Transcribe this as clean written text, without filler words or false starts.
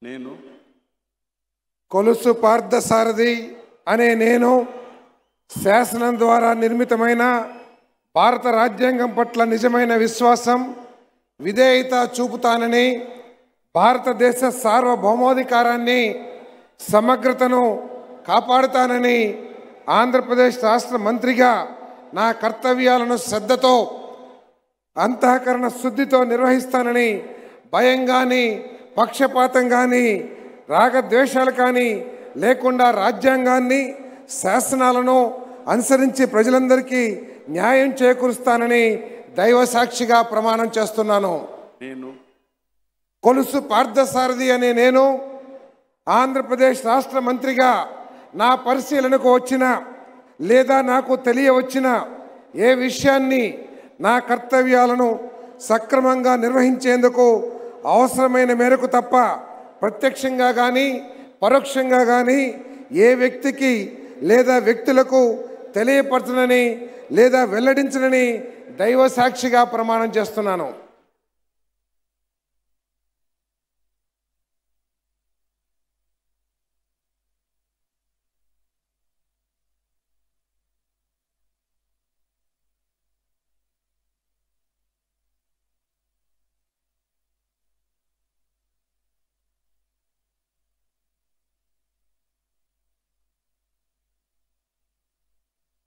నేను కొలుసు పార్థసారథి అనే నేను శాసనం ద్వారా నిర్మితమైన భారత రాజ్యాంగం పట్ల నిజమైన విశ్వాసం విధేయత చూపుతానని భారతదేశ సార్వభౌమాధికారాన్ని సమగ్రతను కాపాడుతానని ఆంధ్రప్రదేశ్ రాష్ట్ర మంత్రిగా నా కర్తవ్యాలను శ్రద్ధతో అంతఃకరణ శుద్ధితో నిర్వహిస్తానని భయం కానీ పక్షపాతం కానీ రాగద్వేషాలు కానీ లేకుండా రాజ్యాంగాన్ని శాసనాలను అనుసరించి ప్రజలందరికీ న్యాయం చేకూరుస్తానని దైవ సాక్షిగా ప్రమాణం చేస్తున్నాను. నేను కొలుసు పార్థసారథి అనే నేను ఆంధ్రప్రదేశ్ రాష్ట్ర మంత్రిగా నా పరిశీలనకు వచ్చిన లేదా నాకు తెలియవచ్చిన ఏ విషయాన్ని నా కర్తవ్యాలను సక్రమంగా నిర్వహించేందుకు అవసరమైన మేరకు తప్ప ప్రత్యక్షంగా కానీ పరోక్షంగా కానీ ఏ వ్యక్తికి లేదా వ్యక్తులకు తెలియపరచనని లేదా వెల్లడించనని దైవ సాక్షిగా ప్రమాణం చేస్తున్నాను.